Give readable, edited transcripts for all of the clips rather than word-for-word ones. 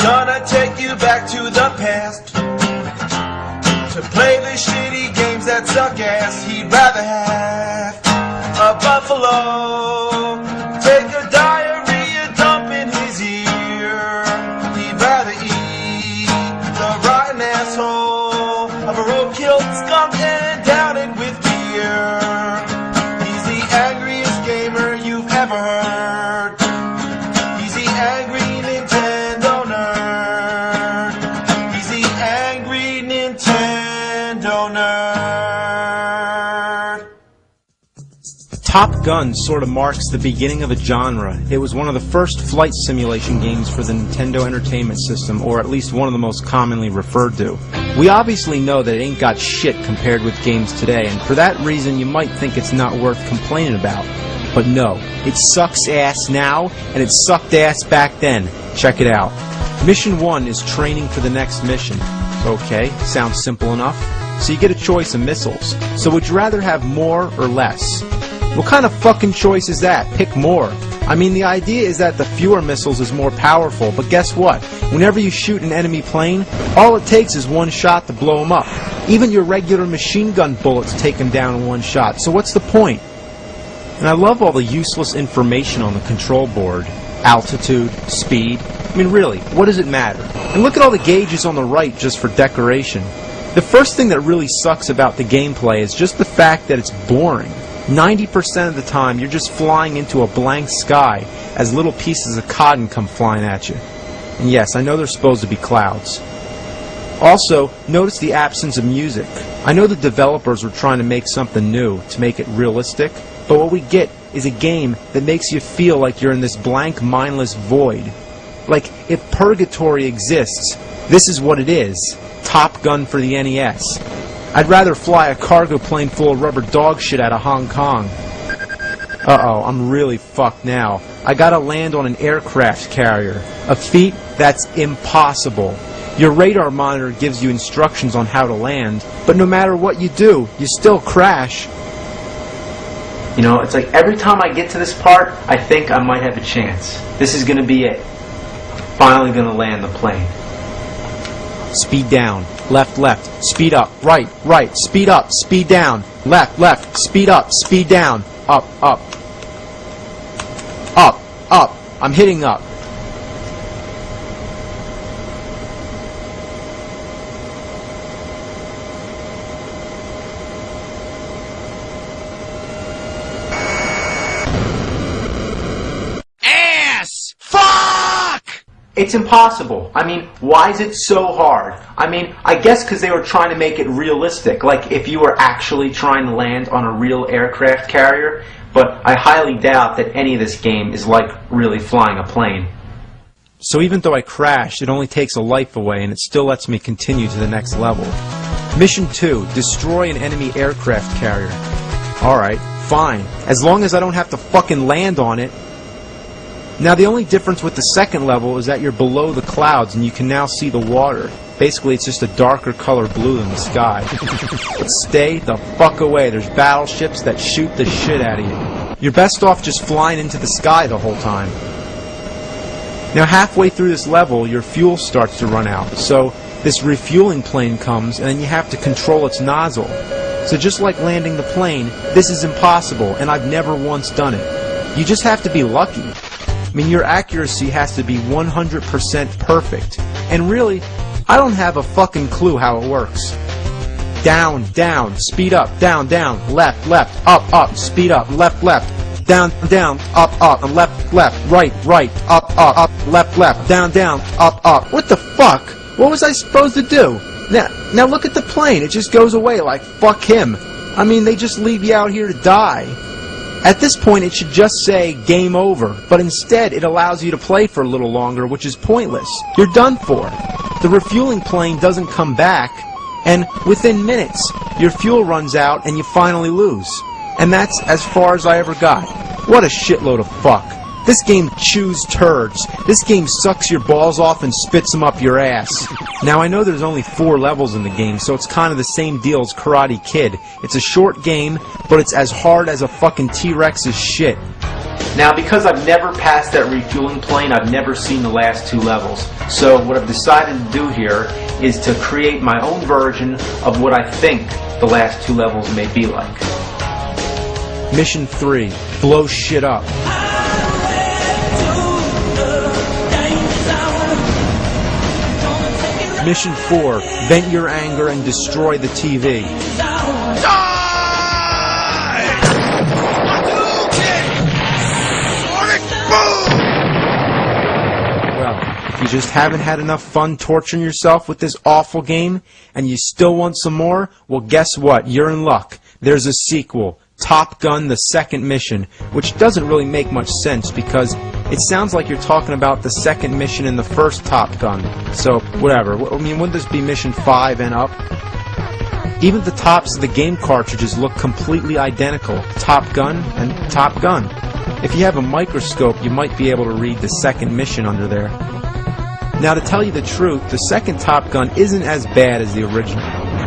gonna take you back to the past to play the shitty games that suck ass. He'd rather have a buffalo take a diarrhea dump in his ear. He'd rather eat the rotten asshole of a roadkill skunk and down it with beer. He's the angriest gamer you've ever heard. He's the angry Nintendo nerd. He's the angry Nintendo nerd. Top Gun sort of marks the beginning of a genre. It was one of the first flight simulation games for the Nintendo Entertainment System, or at least one of the most commonly referred to. We obviously know that it ain't got shit compared with games today, and for that reason you might think it's not worth complaining about. But no, it sucks ass now, and it sucked ass back then. Check it out. Mission 1 is training for the next mission. Okay, sounds simple enough. So you get a choice of missiles. So would you rather have more or less? What kind of fucking choice is that? Pick more. I mean, the idea is that the fewer missiles is more powerful, but guess what? Whenever you shoot an enemy plane, all it takes is one shot to blow them up. Even your regular machine gun bullets take them down in one shot, so what's the point? And I love all the useless information on the control board. Altitude, speed. I mean, really, what does it matter? And look at all the gauges on the right just for decoration. The first thing that really sucks about the gameplay is just the fact that it's boring. 90% of the time, you're just flying into a blank sky as little pieces of cotton come flying at you. And yes, I know they're supposed to be clouds. Also, notice the absence of music. I know the developers were trying to make something new, to make it realistic, but what we get is a game that makes you feel like you're in this blank, mindless void. Like, if purgatory exists, this is what it is. Top Gun for the NES. I'd rather fly a cargo plane full of rubber dog shit out of Hong Kong. Uh-oh, I'm really fucked now. I gotta land on an aircraft carrier. A feat that's impossible. Your radar monitor gives you instructions on how to land, but no matter what you do, you still crash. You know, it's like every time I get to this part, I think I might have a chance. This is gonna be it. I'm finally gonna land the plane. Speed down, left, left, speed up, right, right, speed up, speed down, left, left, speed up, speed down, up, up, up, up, I'm hitting up. It's impossible. I mean, why is it so hard? I mean, I guess because they were trying to make it realistic, like if you were actually trying to land on a real aircraft carrier, but I highly doubt that any of this game is like really flying a plane. So even though I crashed, it only takes a life away and it still lets me continue to the next level. Mission 2, destroy an enemy aircraft carrier. Alright, fine. As long as I don't have to fucking land on it. Now the only difference with the second level is that you're below the clouds and you can now see the water. Basically it's just a darker color blue than the sky. But stay the fuck away, there's battleships that shoot the shit out of you. You're best off just flying into the sky the whole time. Now halfway through this level your fuel starts to run out, so this refueling plane comes and then you have to control its nozzle. So just like landing the plane, this is impossible and I've never once done it. You just have to be lucky. I mean, your accuracy has to be 100% perfect. And really, I don't have a fucking clue how it works. Down, down, speed up, down, down, left, left, up, up, speed up, left, left, down, down, up, up, and left, left, right, right, up, up, left, left, down, down, up, up. What the fuck? What was I supposed to do? Now look at the plane. It just goes away like fuck him. I mean, they just leave you out here to die. At this point, it should just say game over, but instead it allows you to play for a little longer, which is pointless. You're done for. The refueling plane doesn't come back, and within minutes, your fuel runs out and you finally lose. And that's as far as I ever got. What a shitload of fuck. This game chews turds. This game sucks your balls off and spits them up your ass. Now I know there's only 4 levels in the game, so it's kind of the same deal as Karate Kid. It's a short game, but it's as hard as a fucking T-Rex's shit. Now, because I've never passed that refueling plane, I've never seen the last 2 levels. So what I've decided to do here is to create my own version of what I think the last 2 levels may be like. Mission 3, blow shit up. Mission 4, vent your anger and destroy the TV. If you just haven't had enough fun torturing yourself with this awful game, and you still want some more, well, guess what? You're in luck. There's a sequel, Top Gun: The Second Mission, which doesn't really make much sense because it sounds like you're talking about the second mission in the first Top Gun. So, whatever. I mean, wouldn't this be Mission 5 and up? Even the tops of the game cartridges look completely identical. Top Gun and Top Gun. If you have a microscope, you might be able to read the second mission under there. Now, to tell you the truth, the second Top Gun isn't as bad as the original,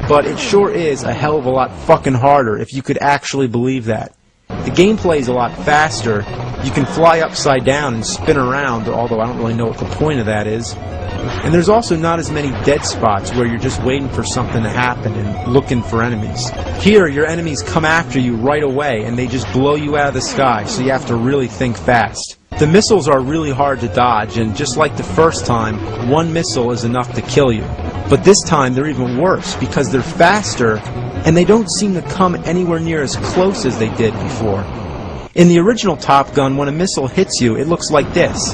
but it sure is a hell of a lot fucking harder if you could actually believe that. The gameplay is a lot faster, you can fly upside down and spin around, although I don't really know what the point of that is. And there's also not as many dead spots where you're just waiting for something to happen and looking for enemies. Here, your enemies come after you right away and they just blow you out of the sky, so you have to really think fast. The missiles are really hard to dodge, and just like the first time, 1 missile is enough to kill you. But this time they're even worse because they're faster and they don't seem to come anywhere near as close as they did before. In the original Top Gun, when a missile hits you, it looks like this.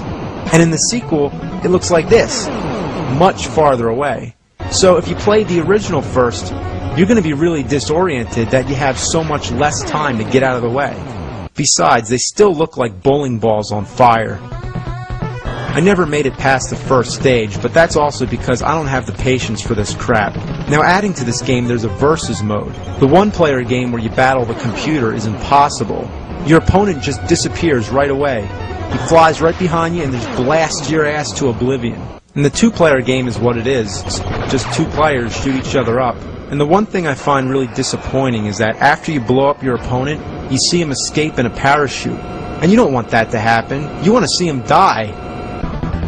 And in the sequel, it looks like this, much farther away. So if you played the original first, you're going to be really disoriented that you have so much less time to get out of the way. Besides, they still look like bowling balls on fire. I never made it past the first stage, but that's also because I don't have the patience for this crap. Now, adding to this game, there's a versus mode. The one-player game where you battle the computer is impossible. Your opponent just disappears right away. He flies right behind you and just blasts your ass to oblivion. And the 2-player game is what it is. It's just 2 players shoot each other up. And the one thing I find really disappointing is that after you blow up your opponent, you see him escape in a parachute. And you don't want that to happen. You want to see him die.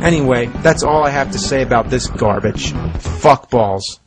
Anyway, that's all I have to say about this garbage. Fuck balls.